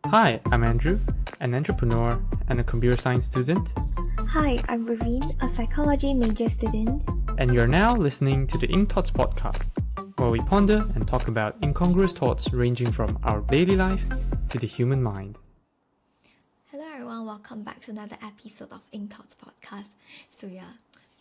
Hi, I'm Andrew, an entrepreneur and a computer science student, Hi, I'm Raveen, a psychology major student. and you're now listening to the Ink Thoughts podcast, where we ponder and talk about incongruous thoughts ranging from our daily life to the human mind. Hello everyone, welcome back to another episode of Ink Thoughts podcast. So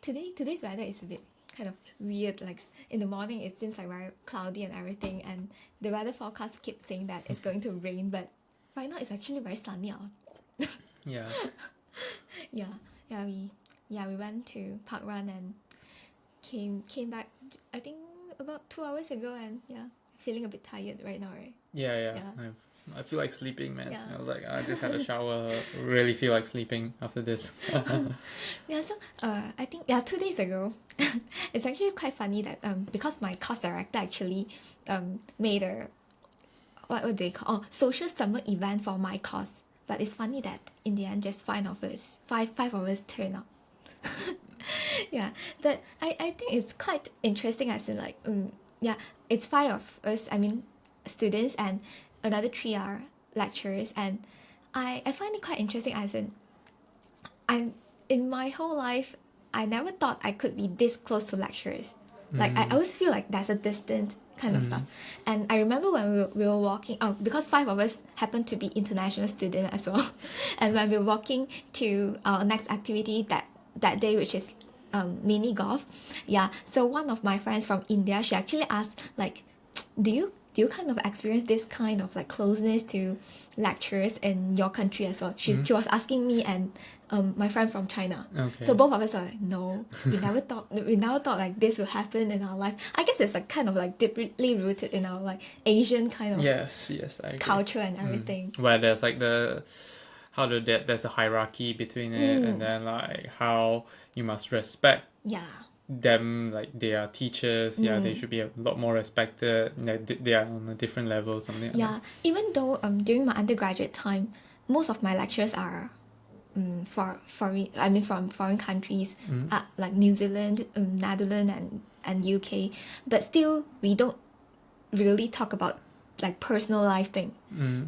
today's weather is a bit kind of weird. Like in the morning it seems like very cloudy and everything, and the weather forecast keeps saying that it's going to rain, but right now it's actually very sunny out. Yeah. We went to park run and came back I think about 2 hours ago, and feeling a bit tired right now, right? Yeah. I feel like sleeping, man. Yeah. I was like, I just had a shower. Really feel like sleeping after this. I think 2 days ago, it's actually quite funny that because my course director actually made a what would they call social summer event for my course. But it's funny that in the end just five of us turn up. Yeah, but I think it's quite interesting as in like it's 5 of us, I mean students, and another 3 are lecturers, and I find it quite interesting as in my whole life I never thought I could be this close to lecturers. Like I always feel like there's a distance kind of stuff. And I remember when we were walking because 5 of us happened to be international students as well. And when we were walking to our next activity that day, which is mini golf, so one of my friends from India, she actually asked like, do you kind of experience this kind of like closeness to lecturers in your country as well? She was asking me and my friend from China. Okay. So both of us are like, no, we never thought like this will happen in our life. I guess it's like kind of like deeply rooted in our like Asian kind of Yes, I agree. culture and everything. Where there's like there's a hierarchy between it, and then like how you must respect them, like they are teachers. They should be a lot more respected. They are on a different level, something like that. Even though during my undergraduate time, most of my lecturers are from foreign countries, like New Zealand, Netherlands, and UK, but still we don't really talk about like personal life thing,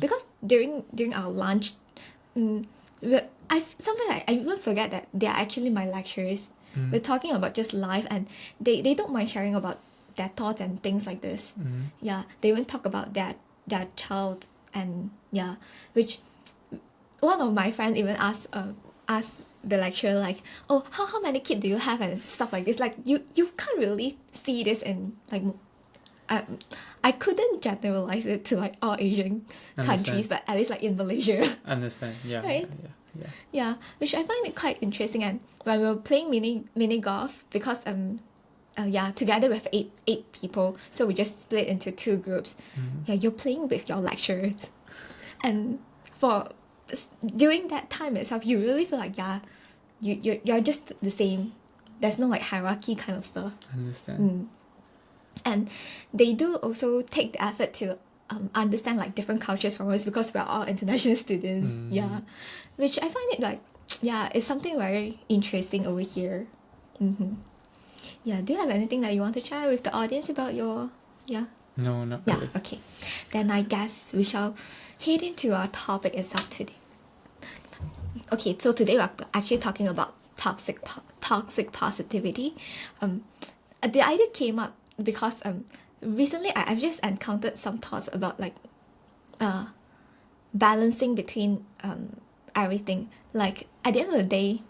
because during our lunch, sometimes I even forget that they are actually my lecturers. We're talking about just life, and they don't mind sharing about their thoughts and things like this. They even talk about their child, and which one of my friends even asked the lecturer like, oh, how many kids do you have and stuff like this. Like you can't really see this in like I couldn't generalize it to like all Asian countries, but at least like in Malaysia. Understand. Right? Yeah. Which I find it quite interesting. And when we were playing mini golf, because together we have eight people, so we just split into 2 groups. You're playing with your lecturers, and during that time itself, you really feel like you're just the same. There's no like hierarchy kind of stuff. Understand. And they do also take the effort to understand like different cultures from us, because we're all international students. Which I find it like it's something very interesting over here. Do you have anything that you want to share with the audience about your No, not really. Okay, then I guess we shall head into our topic itself today. Okay, so today we're actually talking about toxic positivity. The idea came up because recently I've just encountered some thoughts about like balancing between everything. Like at the end of the day,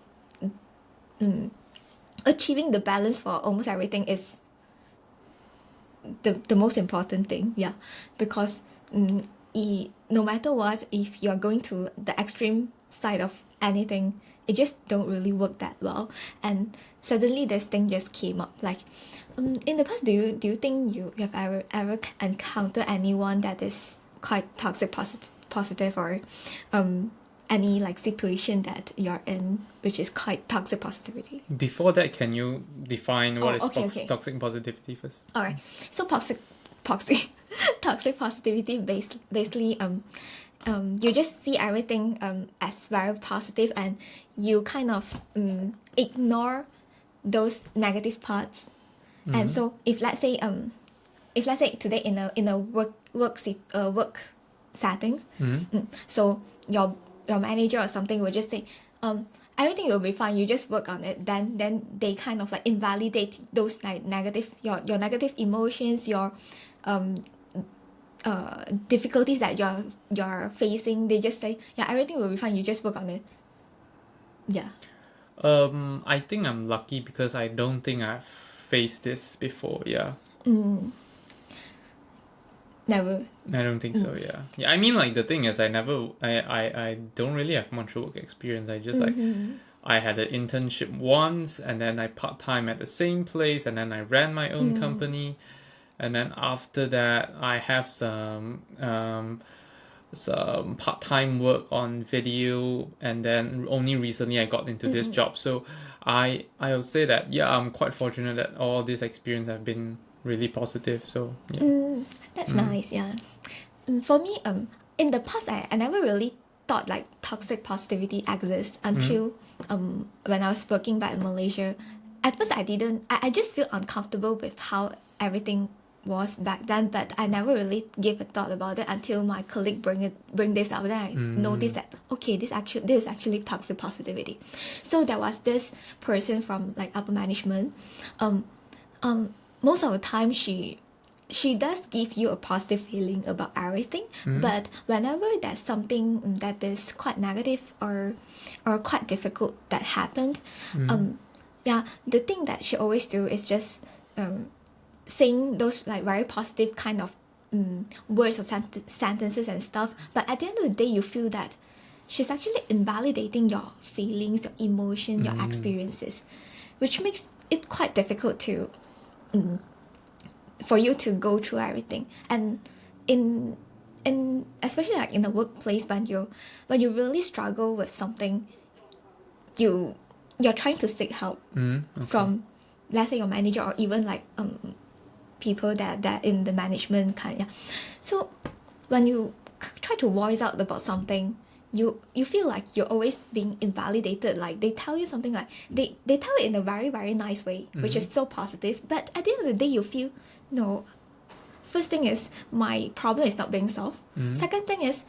achieving the balance for almost everything is the most important thing. Because no matter what, if you're going to the extreme side of anything, it just don't really work that well. And suddenly this thing just came up like, in the past, do you think you have ever encountered anyone that is quite toxic positive, or any like situation that you're in which is quite toxic positivity? Before that, can you define what is okay. toxic positivity first? Alright, so toxic positivity basically you just see everything as very positive, and you kind of ignore those negative parts. And so if let's say today in a work settings. So your manager or something will just say, everything will be fine, you just work on it. Then they kind of like invalidate those like negative your negative emotions, your difficulties that you're facing. They just say, yeah, everything will be fine, you just work on it. Yeah. I think I'm lucky because I don't think I've faced this before. Yeah. Never. I don't think so. Yeah. Yeah. I mean, like the thing is, I don't really have much work experience. I just like I had an internship once, and then I part-time at the same place, and then I ran my own company, and then after that I have some part-time work on video, and then only recently I got into this job. So I would say that yeah, I'm quite fortunate that all this experience have been really positive. So yeah. That's nice. Yeah. For me, in the past, I never really thought like toxic positivity exists until when I was working back in Malaysia. At first, I just feel uncomfortable with how everything was back then, but I never really gave a thought about it until my colleague bring this up. Then I noticed that okay, this is actually toxic positivity. So there was this person from like upper management. Most of the time she does give you a positive feeling about everything, but whenever there's something that is quite negative or quite difficult that happened, the thing that she always do is just saying those like very positive kind of words or sentences and stuff. But at the end of the day, you feel that she's actually invalidating your feelings, your emotions, your experiences, which makes it quite difficult to for you to go through everything. And in especially like in the workplace, when you really struggle with something, you're trying to seek help from, let's say, your manager, or even like people that in the management kind. Yeah. So when you try to voice out about something, you feel like you're always being invalidated. Like they tell you something, like they tell it in a very, very nice way, which is so positive, but at the end of the day you feel, no, first thing is my problem is not being solved. Second thing is,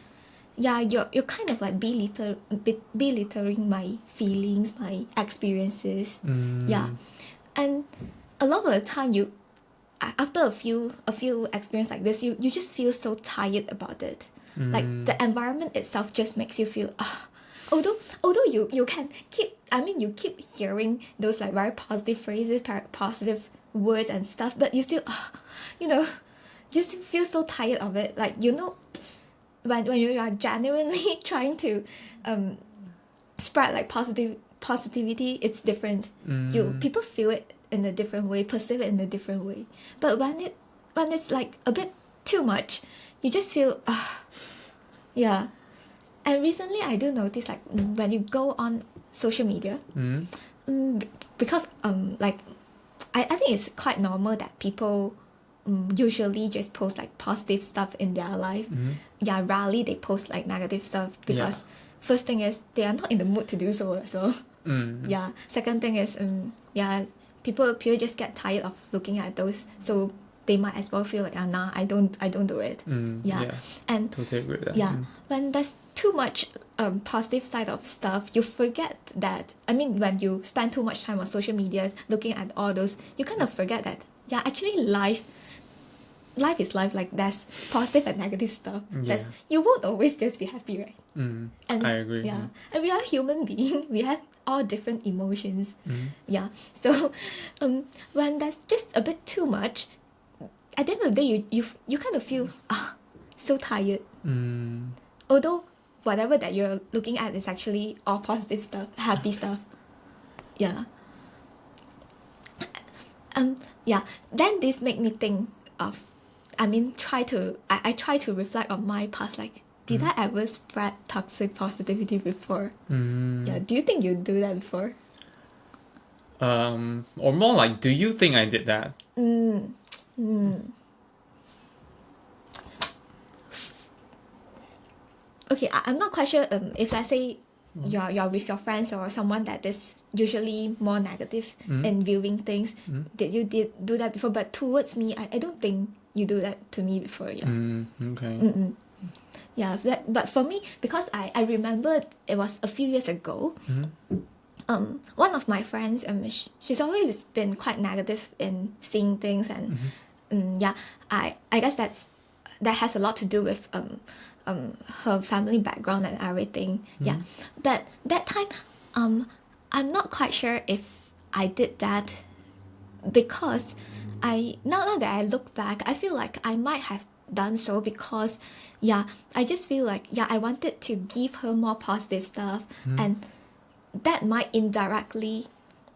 yeah, you're kind of like belittling my feelings, my experiences. Yeah. And a lot of the time you, after a few experience like this, you just feel so tired about it. Like the environment itself just makes you feel although you can keep, I mean, you keep hearing those like very positive phrases, positive words and stuff, but you still just feel so tired of it. Like, when you are genuinely trying to spread like positivity, it's different. People feel it in a different way, perceive it in a different way. But when it's like a bit too much, you just feel yeah. And recently I do notice, like when you go on social media, because like I think it's quite normal that people usually just post like positive stuff in their life. Yeah, rarely they post like negative stuff, because first thing is they are not in the mood to do so. So yeah. Second thing is people just get tired of looking at those, so they might as well feel like, nah, I don't do it. And totally agree with that. When there's too much positive side of stuff, you forget that, I mean, when you spend too much time on social media looking at all those, you kind of forget that actually life is life. Like, there's positive and negative stuff. You won't always just be happy, right? And I agree. And we are human beings. We have all different emotions. So when there's just a bit too much, at the end of the day, you kind of feel so tired. Although whatever that you're looking at is actually all positive stuff, happy stuff. Then this make me think of, I try to reflect on my past. Like, did I ever spread toxic positivity before? Do you think you do that before? Or more like, do you think I did that? Okay, I'm not quite sure if, let's say, you're with your friends or someone that is usually more negative in viewing things. Did you do that before? But towards me, I don't think you do that to me before. Okay. Yeah, but for me, because I remember it was a few years ago. One of my friends, she's always been quite negative in seeing things, and yeah, I guess that has a lot to do with her family background and everything. Yeah, but that time, I'm not quite sure if I did that, because now that I look back, I feel like I might have done so because, yeah, I just feel like, yeah, I wanted to give her more positive stuff, and that might indirectly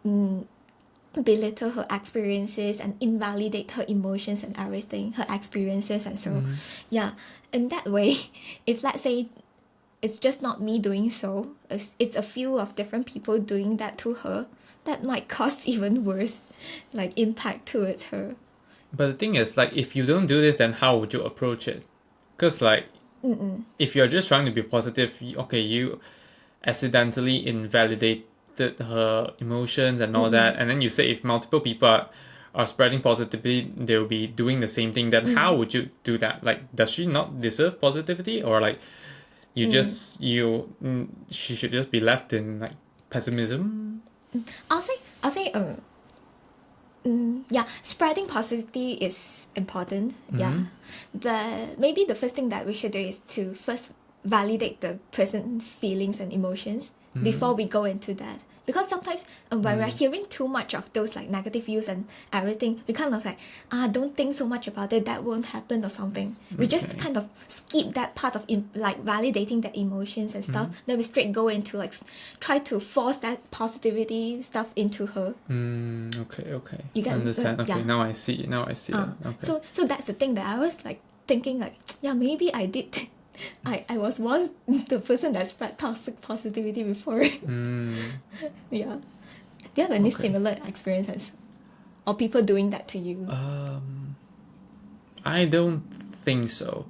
belittle her experiences and invalidate her emotions and everything, her experiences. And so, yeah, in that way, if let's say it's just not me doing so, it's a few of different people doing that to her, that might cause even worse like impact towards her. But the thing is, like, if you don't do this, then how would you approach it? Because, like, if you're just trying to be positive, okay, you accidentally invalidated her emotions and all that, and then you say if multiple people are spreading positivity, they'll be doing the same thing, then how would you do that? Like, does she not deserve positivity? Or, like, she should just be left in, like, pessimism? I'll say yeah, spreading positivity is important. Yeah, but maybe the first thing that we should do is to first validate the present feelings and emotions before we go into that. Because sometimes when we're hearing too much of those like negative views and everything, we kind of like, don't think so much about it, that won't happen or something. We just kind of skip that part of like validating the emotions and stuff. Then we straight go into like try to force that positivity stuff into her. Okay. You get understand. Okay, yeah. now I see. Okay. So that's the thing that I was like thinking like, yeah, maybe I did. I was once the person that spread toxic positivity before. Yeah. Do you have any similar experiences? Or people doing that to you? I don't think so.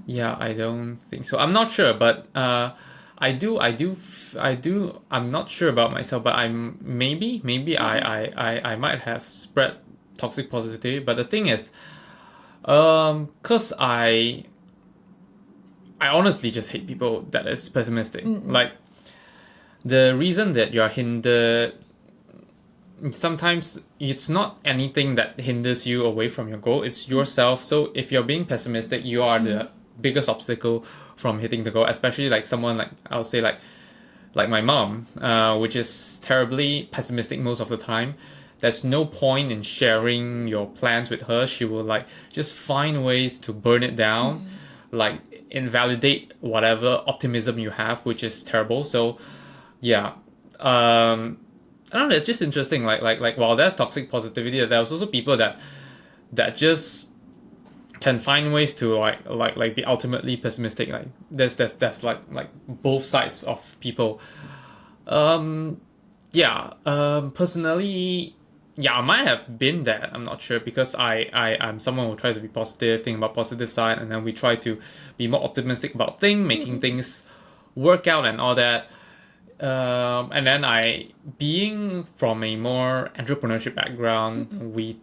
Yeah, I don't think so. I'm not sure, but I do. I'm not sure about myself, but I'm maybe I might have spread toxic positivity. But the thing is, cause I honestly just hate people that is pessimistic. Like, the reason that you're hindered, sometimes it's not anything that hinders you away from your goal, it's yourself. So if you're being pessimistic, you are the biggest obstacle from hitting the goal, especially like someone like, I would say like my mom, which is terribly pessimistic most of the time. There's no point in sharing your plans with her. She will like just find ways to burn it down, like invalidate whatever optimism you have, which is terrible. So yeah, I don't know, it's just interesting, like while there's toxic positivity, there's also people that just can find ways to like be ultimately pessimistic. Like there's like both sides of people. Personally, yeah, I might have been there. I'm not sure, because I'm someone who tries to be positive, think about positive side, and then we try to be more optimistic about things, making things work out and all that. And then being from a more entrepreneurship background, we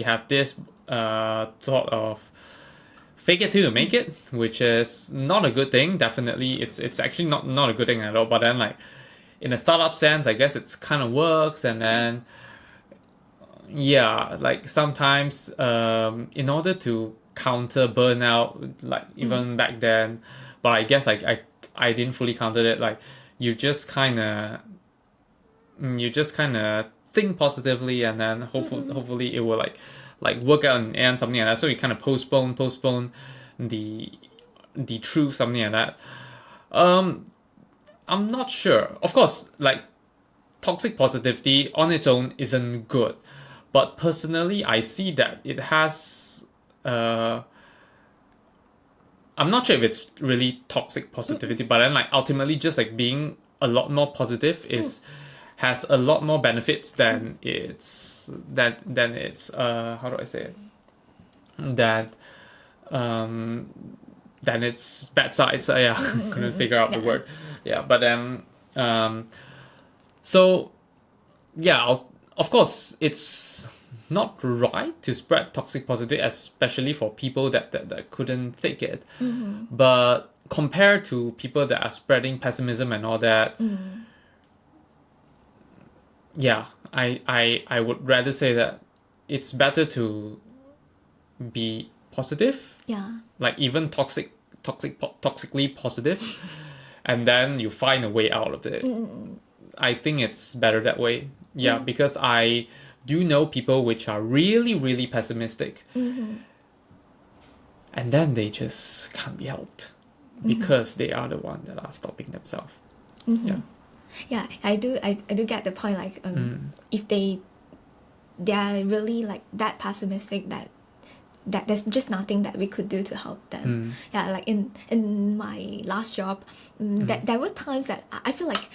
have this thought of fake it till you make it, which is not a good thing. Definitely, it's actually not a good thing at all. But then, like, in a startup sense, I guess it's kind of works. And then, yeah, like sometimes in order to counter burnout, like even back then, but I guess I didn't fully counter it. Like, you just kind of think positively, and then hopefully it will like work out and something like that. So you kind of postpone the truth, something like that. I'm not sure. Of course, like, toxic positivity on its own isn't good, but personally, I see that it has. I'm not sure if it's really toxic positivity, but then like ultimately, just like being a lot more positive has a lot more benefits than it's how do I say it? Than its bad sides. Yeah, couldn't figure out the word. Yeah, but then so yeah, of course it's not right to spread toxic positivity, especially for people that couldn't take it. But compared to people that are spreading pessimism and all that, I would rather say that it's better to be positive, like even toxically positive, and then you find a way out of it. I think it's better that way. Because I do know people which are really, really pessimistic, and then they just can't be helped because they are the one that are stopping themselves. I do get the point, like if they are really like that pessimistic that there's just nothing that we could do to help them. Like in my last job, there were times that I feel like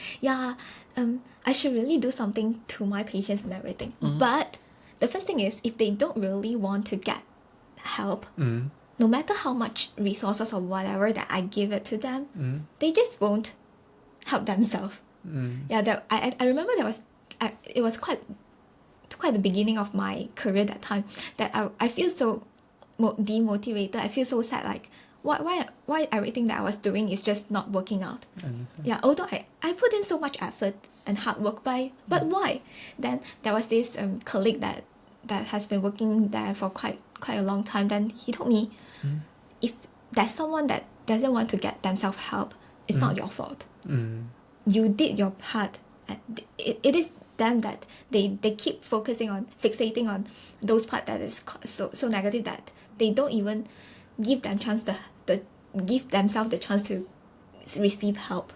I should really do something to my patients and everything. But the first thing is, if they don't really want to get help, no matter how much resources or whatever that I give it to them, they just won't help themselves. I remember it was quite the beginning of my career that time, that I feel so demotivated. I feel so sad, like why everything that I was doing is just not working out. Although I put in so much effort and hard work, but why? Then there was this colleague that has been working there for quite a long time. Then he told me, if there's someone that doesn't want to get themselves help, it's not your fault. You did your part. It is them that they keep fixating on those parts that is so negative, that they don't even give them chance give themselves the chance to receive help.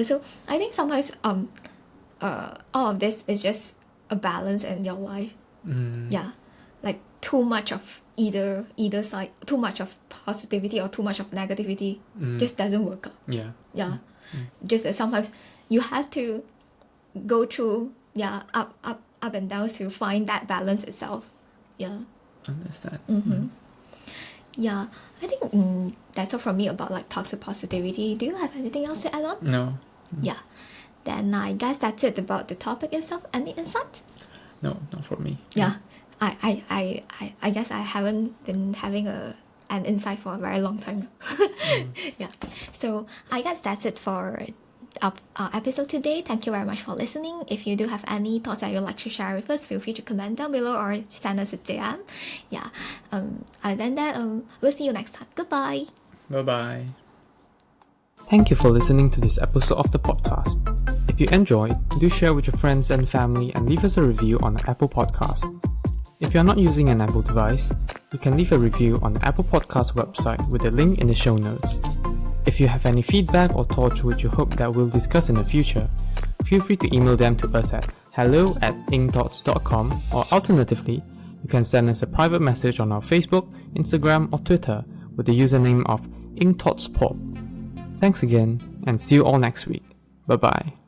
So I think sometimes all of this is just a balance in your life. Like too much of either side, too much of positivity or too much of negativity just doesn't work out. Just that sometimes you have to go through up and down to find that balance itself. Understand. I think that's all from me about like toxic positivity. Do you have anything else to add on? No. Then I guess that's it about the topic itself. Any insights? No, not for me. I guess I haven't been having an insight for a very long time. So I guess that's it for our episode today. Thank you very much for listening. If you do have any thoughts that you'd like to share with us, feel free to comment down below or send us a DM. Other than that, we'll see you next time. Goodbye. Bye. Thank you for listening to this episode of the podcast. If you enjoyed, do share with your friends and family and leave us a review on the Apple Podcast. If you're not using an Apple device, you can leave a review on the Apple Podcast website with a link in the show notes. If you have any feedback or thoughts which you hope that we'll discuss in the future, feel free to email them to us at hello@incthoughts.com, or alternatively, you can send us a private message on our Facebook, Instagram or Twitter with the username of incthoughtspod. Thanks again, and see you all next week. Bye bye.